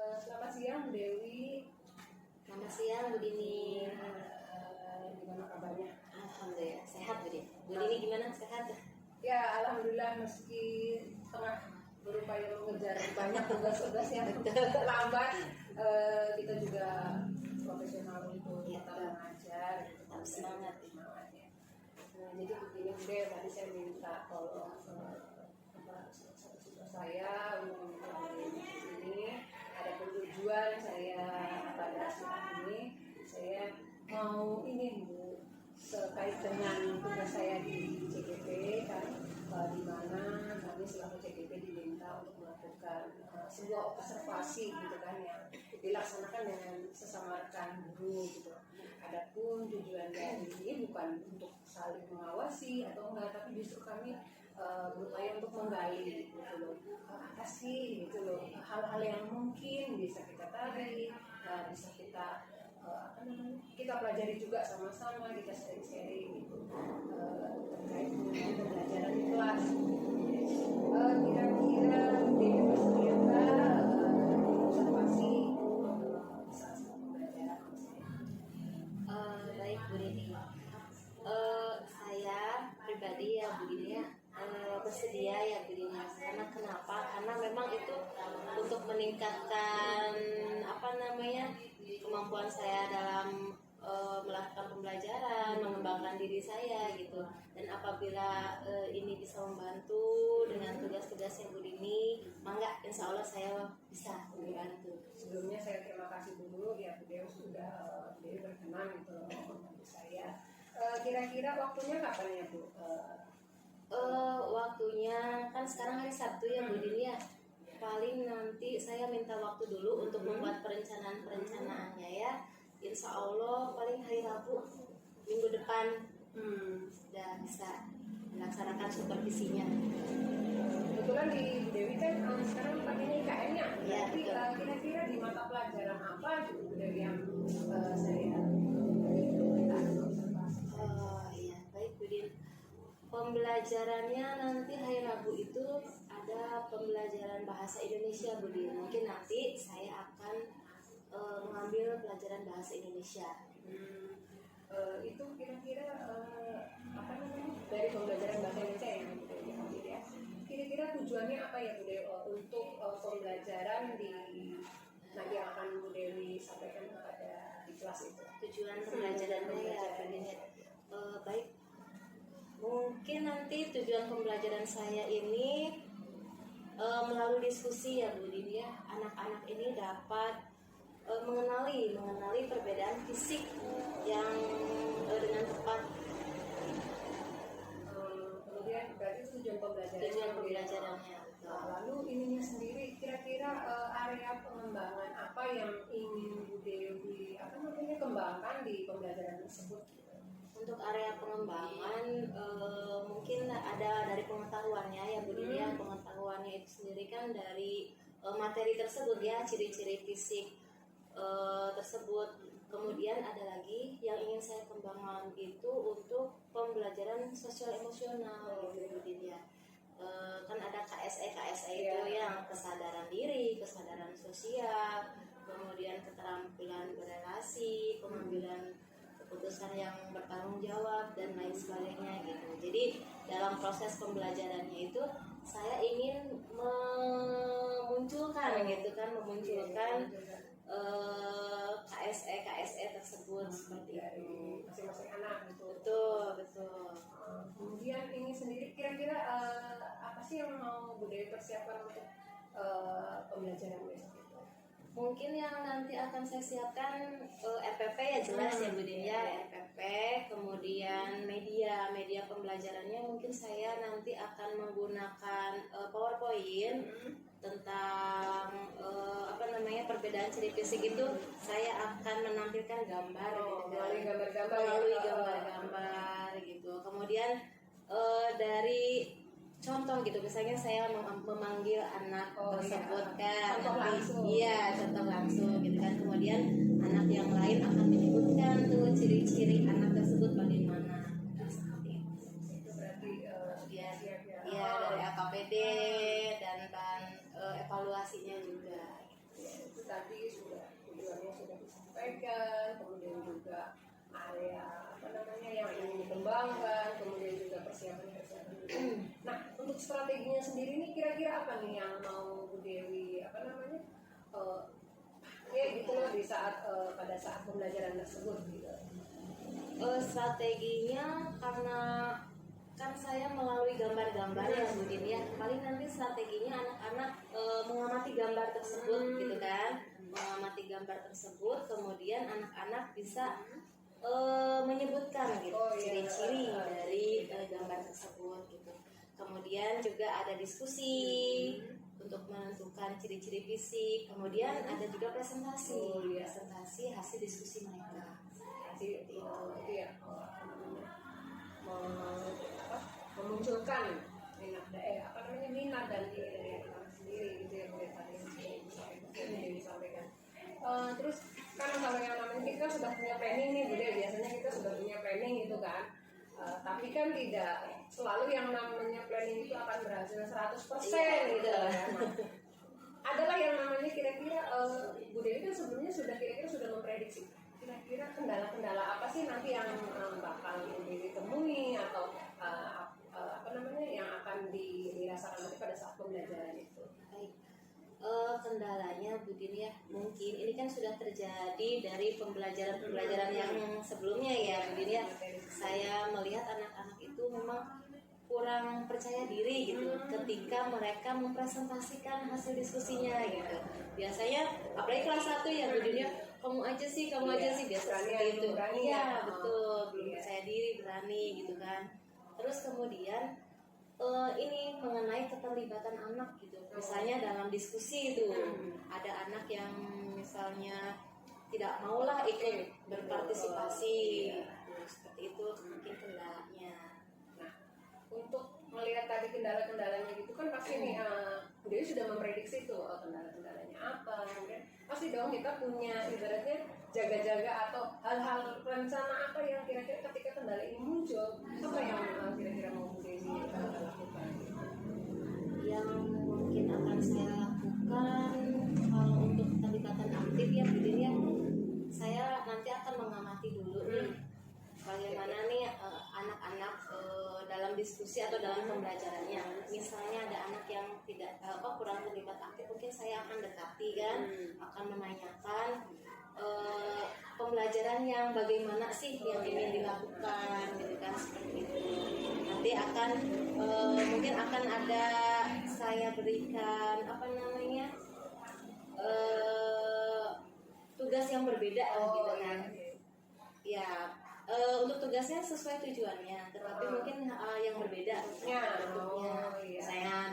Selamat siang Bu Dewi. Selamat siang Bu Dini. Gimana kabarnya? Alhamdulillah sehat Bu Dini. Bu Dini gimana, sehat? Ya alhamdulillah, meski tengah berupaya mengejar banyak tugas-tugas yang lambat, kita juga profesional untuk tetap mengajar, Tetap semangat. ya. Jadi begini Bu Dewi, tadi saya minta tolong satu saya untuk di sini. Ada tujuan saya pada saat ini, saya mau ini Bu, terkait dengan tugas saya di CGP kan, di mana kami selaku CGP diminta untuk melakukan sebuah observasi gitu kan, yang dilaksanakan dengan sesama rekan guru gitu. Adapun tujuan dari ini bukan untuk saling mengawasi atau enggak, tapi justru kami berupaya untuk menggali gitu loh, apa sih gitu loh, hal-hal yang mungkin bisa kita tarik, bisa kita kita pelajari juga sama-sama, kita sharing-sharing gitu, terkait dengan pembelajaran di kelas. Kira-kira di bersedia observasi saat pembelajaran Baik Bu Dini. Saya pribadi ya Bu Dini ya, bersedia ya Bu Dini. Karena kenapa? Karena memang itu untuk meningkatkan kemampuan saya dalam melakukan pembelajaran, mengembangkan diri saya gitu. Dan apabila ini bisa membantu dengan tugas-tugas yang Bu Dini, mangga insya Allah saya bisa membantu. Sebelumnya saya terima kasih dulu ya Bu Dewi sudah berkenan gitu membantu saya. Kira-kira waktunya kapan ya Bu? Waktunya kan sekarang hari Sabtu ya Bu Dini ya. Paling nanti saya minta waktu dulu untuk membuat perencanaan-perencanaannya ya. Insya Allah paling hari Rabu minggu depan sudah bisa melaksanakan supervisinya. Kebetulan di Bu Dewi kan sekarang pakainya IKN-nya. Ya, Tapi kira-kira di mata pelajaran apa Bu Dewi yang saya observasi? Iya, baik Bu Din. Pembelajarannya nanti hari Rabu itu ada pembelajaran bahasa Indonesia Bu Din. Mungkin nanti saya akan mengambil pelajaran bahasa Indonesia. Itu kira-kira dari pembelajaran bahasa Indonesia yang Bu Dewi ambil ya. Kira-kira tujuannya apa ya Bu Dewi untuk pembelajaran di nanti akan Bu Dewi sampaikan kepada di kelas itu? Tujuan pembelajarannya ya Bu Din. Baik. Mungkin nanti tujuan pembelajaran saya ini melalui diskusi ya Bu Din ya. Anak-anak ini dapat mengenali perbedaan fisik yang dengan tepat. Kemudian berarti tujuan pembelajarannya. Lalu ininya sendiri kira-kira area pengembangan apa yang ingin Bu Dewi kembangkan di pembelajaran tersebut? Untuk area pengembangan mungkin ada dari pengetahuannya ya Bu Dini ya. Pengetahuannya itu sendiri kan dari materi tersebut ya, ciri-ciri fisik tersebut. Kemudian ada lagi yang ingin saya kembangkan itu untuk pembelajaran sosial emosional gitu Bu Dini ya. Kan ada KSE itu yang kesadaran diri, kesadaran sosial, kemudian keterampilan berelasi, pengambilan keputusan yang bertanggung jawab dan lain sebagainya gitu. Jadi dalam proses pembelajarannya itu saya ingin memunculkan KSE tersebut seperti itu. Masing-masing anak gitu. Betul. Kemudian ini sendiri kira-kira apa sih yang mau Bu Dewi persiapkan untuk pembelajaran besok itu? Mungkin yang nanti akan saya siapkan RPP ya jelas ya Bu Din ya, RPP, kemudian media pembelajarannya mungkin saya nanti akan menggunakan PowerPoint tentang perbedaan ciri fisik itu. Saya akan menampilkan gambar melalui gambar gitu. Kemudian dari contoh gitu, misalnya saya memanggil anak tersebut kan, contoh langsung gitu kan. Kemudian anak yang lain akan menyebutkan tuh ciri-ciri anak tersebut bagaimana. Seperti itu berarti dari AKPD dan evaluasinya juga. Ya, itu tadi sudah tujuannya sudah disampaikan, kemudian juga area apa namanya yang ingin dikembangkan, kemudian juga persiapan-persiapan itu. Nah, untuk strateginya sendiri ini kira-kira apa nih yang mau Bu Dewi apa namanya ya gitu loh di saat pada saat pembelajaran tersebut gitu. Strateginya karena kan saya melalui gambar-gambar ya Bu Din ya, paling nanti strateginya anak-anak mengamati gambar tersebut gitu kan, mengamati gambar tersebut, kemudian anak-anak bisa menyebutkan gitu ciri-ciri dari gambar tersebut gitu. Kemudian juga ada diskusi untuk menentukan ciri-ciri fisik, kemudian ada juga presentasi hasil diskusi mereka. Jadi itu ya memunculkan minat dan diri dari anak sendiri gitu ya boleh tadi yang disampaikan. Terus kan kalau yang namanya kita sudah punya planning nih Bude, biasanya kita sudah punya planning gitu kan. Tapi kan tidak selalu yang namanya planning itu akan berhasil 100% gitu ya. Adalah yang namanya kira-kira Bu Dewi kan sebelumnya kira-kira sudah memprediksi kira-kira kendala-kendala apa sih nanti yang bakal Bu Dewi temui atau apa namanya yang akan dirasakan nanti pada saat pembelajaran itu. Baik. Kendalanya Bu Din ya, mungkin ini kan sudah terjadi dari pembelajaran yang sebelumnya ya Bu Din ya. Saya melihat anak-anak itu memang kurang percaya diri gitu ketika mereka mempresentasikan hasil diskusinya gitu. Biasanya apalagi kelas 1 ya Bu Din ya, kamu aja sih biasa seperti itu. Iya betul, belum percaya diri, berani gitu kan. Terus kemudian ini mengenai keterlibatan anak gitu. Misalnya dalam diskusi itu ada anak yang misalnya tidak maulah ikut berpartisipasi, seperti itu mungkin kendalanya. Nah, untuk melihat tadi kendala-kendalanya gitu kan pasti nih Bu Dewi sudah memprediksi tuh kendala-kendalanya apa, kemudian pasti dong kita punya ibaratnya jaga-jaga atau hal-hal rencana apa yang kira-kira ketika kendala ini muncul apa yang kira-kira mau Bu Dewi lakukan. Yang mungkin akan saya lakukan kalau untuk keterlibatan aktif ya Bu Din ya, saya nanti akan mengamati dulu nih bagaimana nih anak-anak dalam diskusi atau dalam pembelajarannya. Misalnya ada anak yang tidak kurang terlibat aktif, mungkin saya akan dekati kan, akan menanyakan pembelajaran yang bagaimana sih yang ingin dilakukan gitu kan, seperti itu. Nanti akan mungkin akan ada saya berikan tugas yang berbeda gitu kan ya. Untuk tugasnya sesuai tujuannya, tetapi mungkin yang berbeda bentuknya.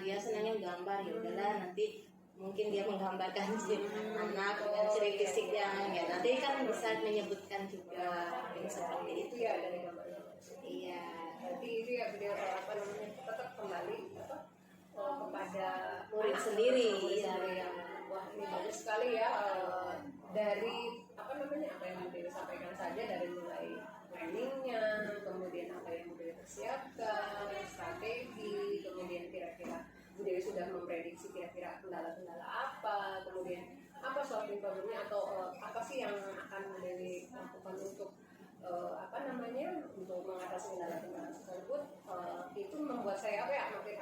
Dia senangnya gambar, ya udahlah nanti mungkin dia menggambarkan anak dengan ciri fisik yang ya nanti kan bisa menyebutkan juga yang seperti itu ya dari gambar-gambar. Iya. Berarti itu ya beliau tetap kembali kepada murid sendiri. Iya. Wah ini bagus sekali ya dari apa yang Bu Dewi sampaikan saja dari mulai planningnya, kemudian apa yang Bu Dewi persiapkan, strategi, kemudian kira-kira Bu Dewi sudah memprediksi kira-kira kendala-kendala apa, kemudian apa solving problemnya atau apa sih yang akan Bu Dewi lakukan untuk untuk mengatasi kendala-kendala tersebut. Itu membuat saya makin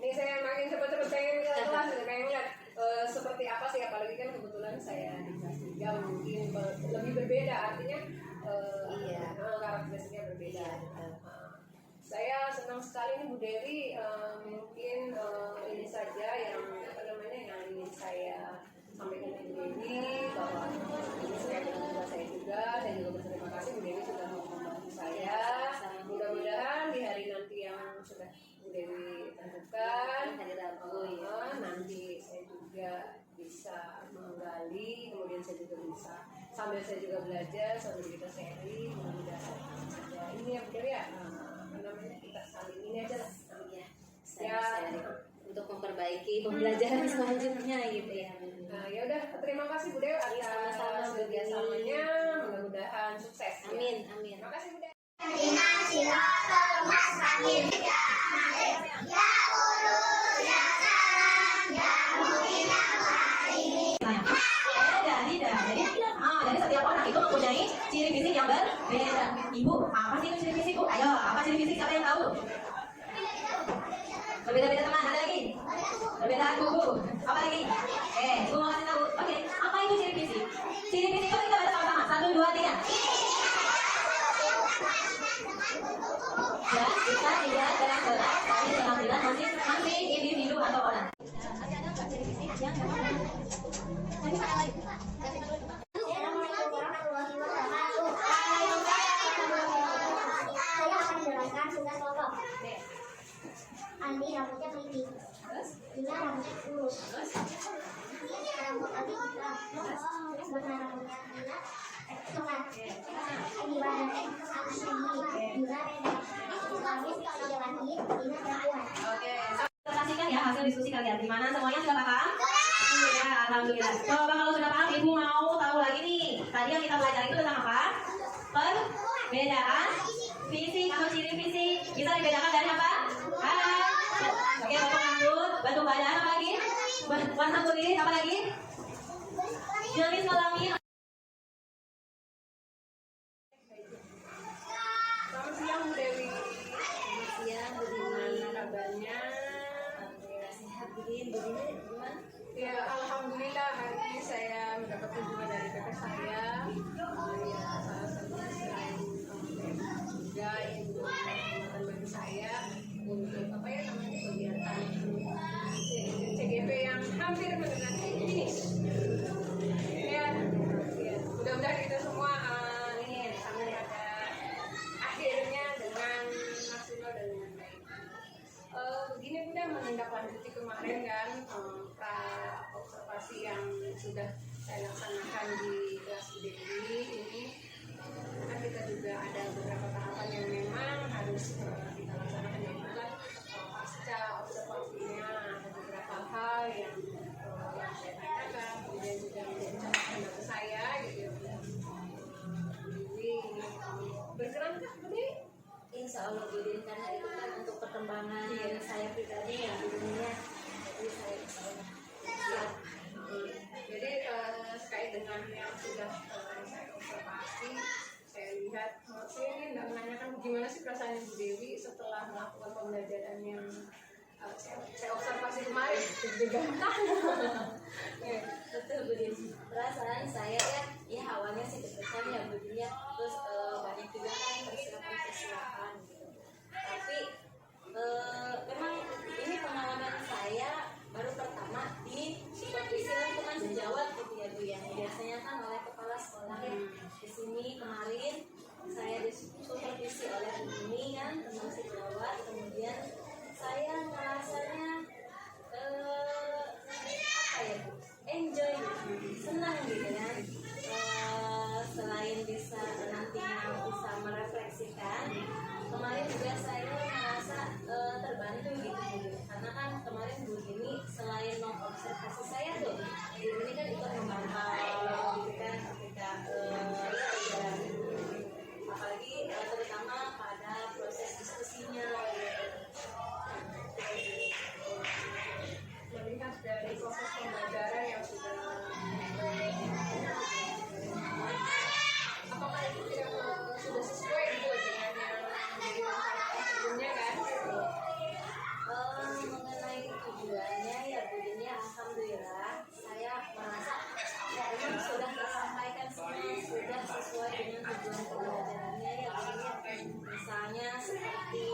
ini saya makin cepat-cepat pengen ke kelas, pengen lihat seperti apa sih, apalagi kan kebetulan saya di kelas 3 mungkin lebih berbeda, artinya karakteristiknya berbeda. Saya senang sekali nih Bu Dewi, mungkin ini saja yang yang ingin saya sampaikan ke Bu Dewi, bahwa ini saya juga berterima kasih Bu Dewi sudah membantu saya. Mudah-mudahan di hari nanti yang sudah Bu Dewi tentukan, hari Rabu nanti saya juga bisa menggali, kemudian saya juga bisa sambil saya juga belajar, sambil kita sharing, mudah-mudahan ada ini ya Bu Dewi ya, kita saling ini aja lah untuk memperbaiki pembelajaran selanjutnya gitu ya. Ya udah, terima kasih Bu Dewi atas kerjasamanya, mudah-mudahan sukses. Amin, ya. amin. Terima kasih Bu Dewi. Ya perbedaan kuku. Apa lagi? Ibu mau kasih tahu. Oke, apa itu ciri fisik? Ciri fisik itu kita baca sama-sama. 1, 2, 3. Dan kita tidak gerak-gerak dari penampilan masing-masing individu atau orang. Ada nggak ciri fisik yang memang nanti mana lagi? Assalamualaikum warahmatullahi wabarakatuh. Saya akan menjelaskan tugas kelompok. Andi rambutnya keriting. Dina rambutnya lurus. Rambut Abi hitam. Warna rambutnya Dina coklat. Andi warna akan tinggi. Dina pendek. Kami laki-laki, Dina perempuan. Oke, presentasikan ya hasil diskusi kalian. Gimana semuanya sudah paham? Ya, alhamdulillah. Coba kalau sudah paham, ibu mau tahu lagi nih. Tadi yang kita pelajari itu tentang apa? Perbedaan fisik atau ciri fisik. Bisa dibedakan dari apa? Oke, potong rambut, bentuk badan apa lagi? Warna kulit apa lagi? Jenis kelamin. Selamat siang Bu Dewi. Siang, Gimana kabarnya? Alhamdulillah sehat. Budin gimana? Ya, alhamdulillah hari ini saya mendapat kunjungan dari kakak saya. Ya, salah satunya selain juga ibu kehormatan bagi saya untuk apa ya namanya kegiatan CGP yang hampir mendekati finish. Ya, mudah-mudahan kita semua ini sampai pada akhirnya dengan maksimal dan dengan baik. Begini udah menindaklanjuti kemarin kan observasi yang sudah saya laksanakan di kelas UDI ini kan kita juga ada beberapa tahapan yang memang harus kita laksanakan yaitu kan pasca observasinya ada beberapa hal yang saya tanyakan kemudian juga menjadi catatan bagi saya gitu. Jadi berkerankah begini? Insya Allah Budin, karena itu kan untuk perkembangan saya pribadi ya dunia. Jadi saya insya Allah siap. Jadi terkait dengan yang sudah saya observasi, saya lihat saya ini nggak menanyakan gimana sih perasaan Bu Dewi setelah melakukan pembelajaran yang saya observasi kemarin. Deg-degan. Betul Budin. Perasaan saya ya awalnya sih deg-degan ya Budin ya. Terus banyak juga kan persiapan gitu. Tapi memang ini pengalaman saya baru pertama di supervisi lingkungan sejawat gitu ya Bu ya. Biasanya kan oleh kepala sekolah ya. Di sini kemarin saya disupervisi oleh Bu Mimi kan teman sejawat, kemudian saya merasanya apa ya Bu, enjoy gitu, senang gitu kan. Selain bisa nantinya bisa merefleksikan, kemarin juga saya merasa terbantu gitu Bu, karena kan kemarin Bu ini selain mengobservasi saya tuh, Bu ini kan ikut memantau gitu kan ketika apalagi terutama pada proses diskusinya Melihat dari proses pembelajaran yang sudah apakah itu sudah sesuai gitu dengan yang menjadi rencana sebelumnya kan? mengenai tujuannya ya begini, alhamdulillah saya merasa ya memang sudah tersampaikan semua, sudah sesuai dengan tujuan pembelajarannya ya begini. Misalnya seperti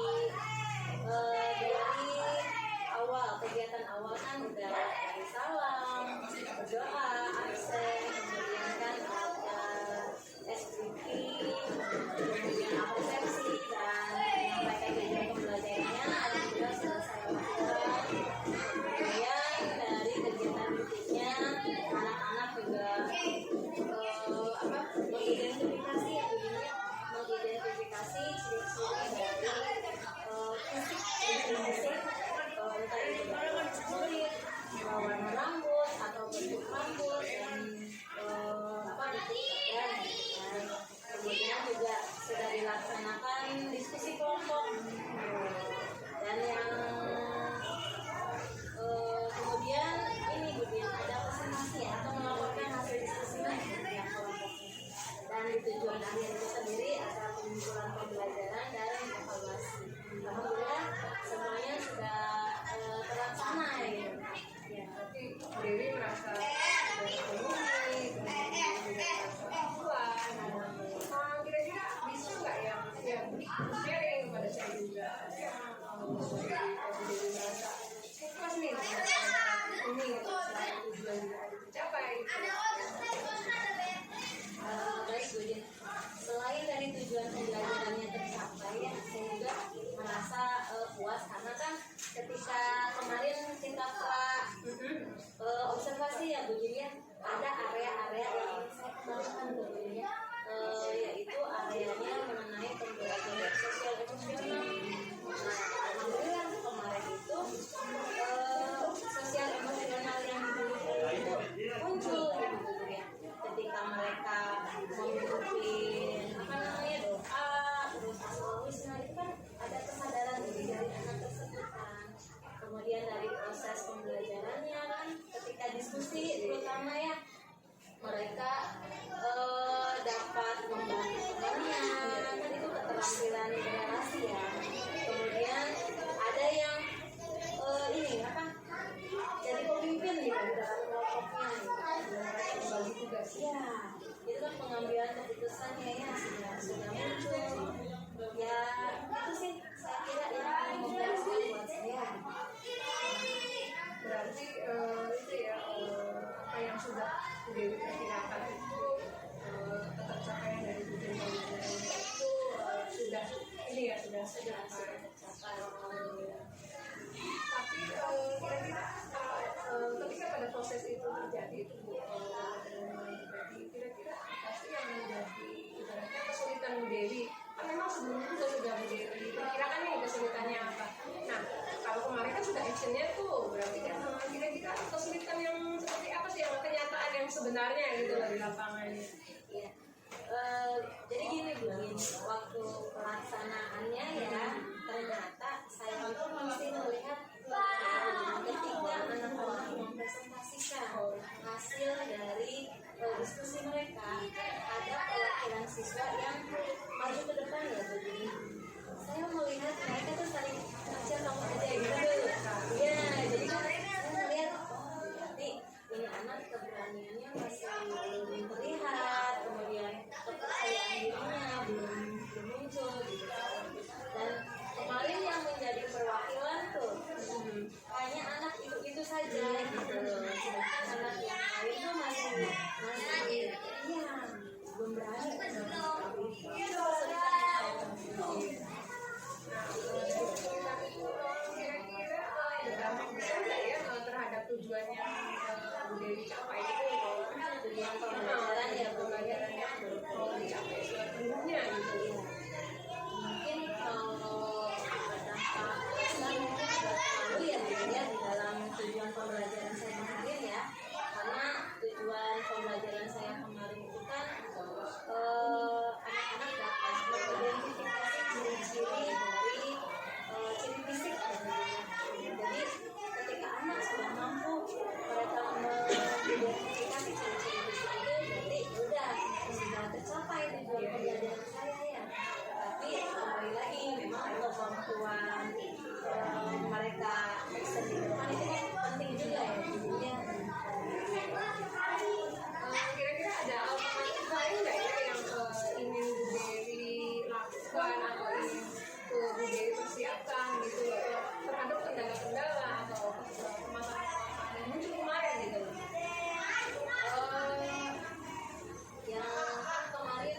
dari awal kegiatan awal kan udah dari salam, berdoa, absen, kemudian kan ada SPP, kemudian apresiasi dan menyampaikan tujuan pembelajarannya ada juga selesai laporan. Kemudian dari kegiatan berikutnya anak-anak juga mengidentifikasi ya begini, mengidentifikasi ciri-ciri dari fisik entah itu kulit, warna rambut atau bentuk rambut nanti Dewi merasa terpenuhi, kemudian juga merasa puas. Kira-kira bisa nggak ya sharing kepada saya juga Dewi merasa puas nih ini gitu, tujuan juga ada tercapai. Baik Bu Din. Selain dari tujuan pembelajarannya tercapai ya, saya juga merasa puas karena kan ketika kemarin kita telah observasi ya Bu Din ya, ada area-area yang ingin saya kembangkan Bu Din ya, yaitu areanya mengenai pembelajaran sosial emosional. Nah, alhamdulillah kemarin itu sosial emosional yang diberikan itu muncul gitu Bu Din ya. Ketika mereka memimpin doa terus wisna itu kan ada kesadaran dari anak tersebut kan. Kemudian dari proses pembelajarannya kan ketika diskusi terutama ya mereka dapat membantu temannya kan, itu keterampilan relasi ya. Kemudian ada yang ini apa jadi pemimpin gitu dalam kelompoknya Bagi tugas ya, itu kan pengambilan keputusannya ya sudah muncul ya. Itu sih saya kira yang memuaskan buat saya. berarti itu ya apa yang sudah Dewi perkirakan itu tercapai dari tujuan pembelajarannya itu sudah ini ya sudah tercapai. Tapi kira-kira ketika pada proses itu terjadi itu Bu, berarti kira-kira apa sih yang menjadi ibaratnya kesulitan Bu Dewi? Kan memang sebelumnya juga sudah Bu Dewi perkirakan nih kesulitannya apa. Nah kalau kemarin kan sudah actionnya tuh, berarti kan kira-kira kesulitan yang seperti apa sih yang kenyataan yang sebenarnya gitu loh di lapangannya. Iya. Jadi gini Bu Din, waktu pelaksanaannya ya ternyata saya itu masih melihat ketika anak-anak mempresentasikan hasil dari diskusi mereka, ada perwakilan siswa yang maju ke depan ya Bu Din. Saya melihat mereka tuh saling aja kamu aja gitu. Ya, jadi kan saya melihat berarti ini anak keberaniannya masih belum terlihat, kemudian kepercayaan dirinya belum muncul gitu. Dan kemarin yang menjadi perwakilan tuh hanya anak itu saja gitu loh. Anak yang lain tuh masih iya belum berani. Kira-kira berdampak besar nggak ya terhadap tujuan yang Bu Dewi capai itu? Tujuan pembelajaran ya Pembelajarannya mau dicapai sepenuhnya gitu. mungkin kalau berdampak besar mungkin lalu ya dia di dalam tujuan pembelajaran saya kemarin ya, karena tujuan pembelajaran saya kemarin itu kan anak-anak dapat mengidentifikasi ciri-ciri dari ciri fisik tentunya. Jadi ketika anak sudah mampu mereka mengidentifikasi ciri-ciri fisik itu, berarti udah sudah tercapai tujuan pembelajaran saya ya. Tapi kembali lagi memang kemampuan mereka sendiri kan itu kan penting juga ya. Kira-kira ada alternatif lain nggak ya yang ingin Bu Dewi lakukan atau ingin Bu Dewi persiapkan gitu terhadap kendala-kendala atau permasalahan yang muncul kemarin gitu? Yang kemarin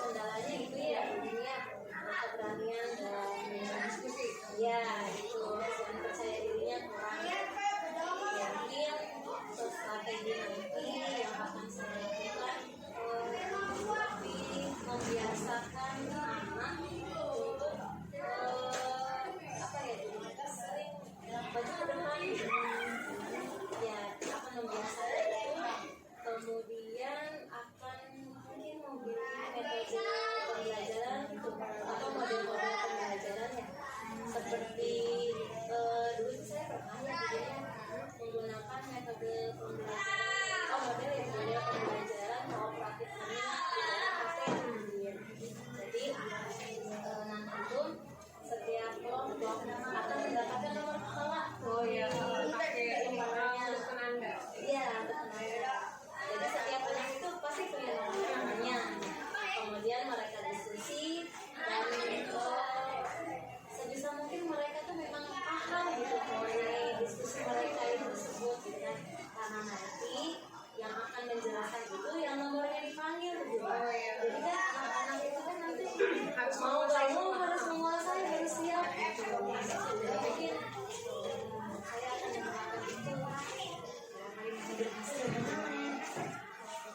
kendalanya itu ya dunia keberanian dan Diskusi. ya itu dan percaya dirinya kurang. Ya mungkin strategi nanti yang akan saya lakukan lebih membiasakan anak untuk apa ya kita sering baju ke depan ya akan membiasakan itu, kemudian akan mungkin memiliki metode pembelajaran atau model-model pembelajaran ya seperti dulu saya pernah ya menggunakan metode pembelajaran model ya model pembelajaran kooperatif kami di dalam ASEAN. Jadi nanti itu setiap kelompok akan mendapatkan nomor kepala. Oh ya, pakai ini mau nggak mau harus menguasai, harus siap. Mungkin saya akan menggunakan itu. Hari ini berhasil.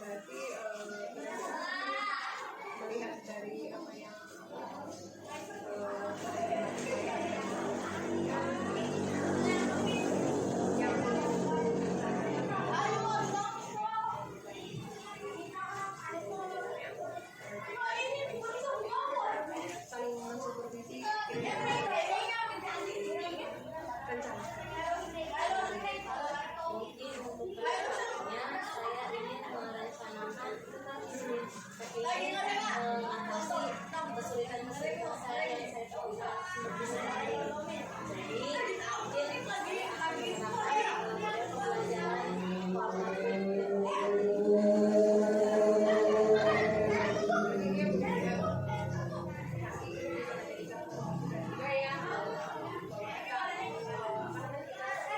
Berarti melihat dari apa yang saling mensupervisi rencana. Mungkin untuk kedepannya saya ingin merencanakan mengatasi kesulitan-kesulitan saya yang saya tahu bisa jadi mungkin saya akan menggunakan pembelajaran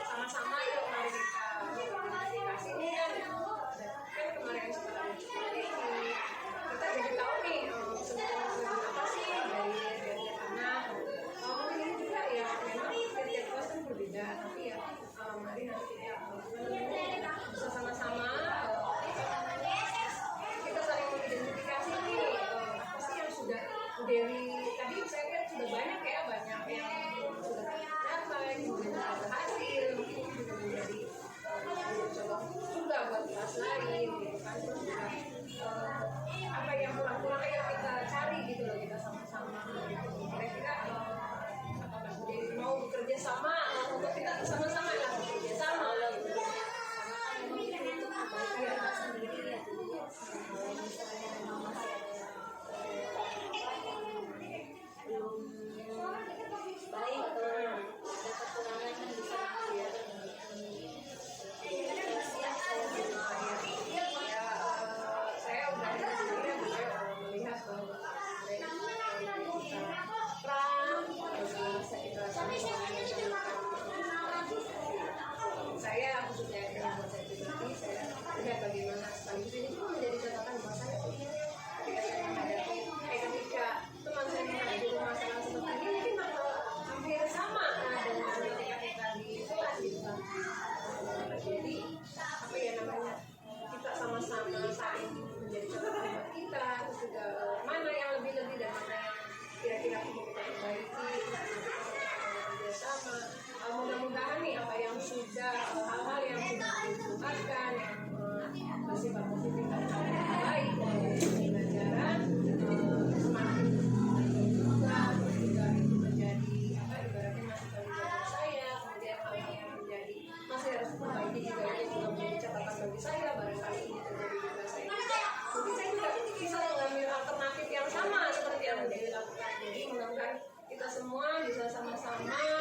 Sama-sama yuk mari kita verifikasi ini kan kemarin setelah ini kita jadi tahu nih kesulitan apa sih dari anak. Mungkin ini juga ya memang tiap kelas kan berbeda, tapi ya mari nanti kita bisa sama-sama kita saling mengidentifikasi nih apa sih yang sudah Dewi tadi saya lihat sudah banyak yang sudah tercapai, kemudian sudah berhasil, mungkin juga menjadi contoh juga buat kelas lain gitu kan. Terus juga apa yang kurang-kurang yang kita cari gitu loh, kita sama-sama gitu. Kira-kira apakah Dewi mau bekerja sama untuk kita sama-sama lah bekerja sama gitu. memang itu untuk kebaikan anak sendiri ya. Kalau misalnya memang masih ada belum baik atau ada kekurangan kan bisa ya siap saya Saya udah melihat bahwa mereka kita sama-sama saya khususnya dengan buat saya pribadi, saya lihat bagaimana sekaligus ini juga menjadi catatan buat saya ketika saya menghadapi ketika teman saya menghadapi masalah seperti ini mungkin hampir sama dengan ketika di kelas gitu kan. Jadi apa ya namanya, kita sama-sama saling menjadi catatan buat kita, terus juga mana yang lebih-lebih dan mana yang kira-kira perlu kita perbaiki, bersama. Mudah-mudahan nih apa yang sudah hal-hal yang sudah dilakukan yang bersifat positif dan baik dari pembelajaran semakin juga, terus juga itu menjadi apa ibaratnya masih pelajaran saya, kemudian hal yang menjadi masih harus diperbaiki juga itu juga menjadi catatan bagi saya, barangkali ini terjadi juga saya mungkin saya juga bisa mengambil alternatif yang sama seperti yang dilakukan. Jadi mudah-mudahan kita semua bisa sama-sama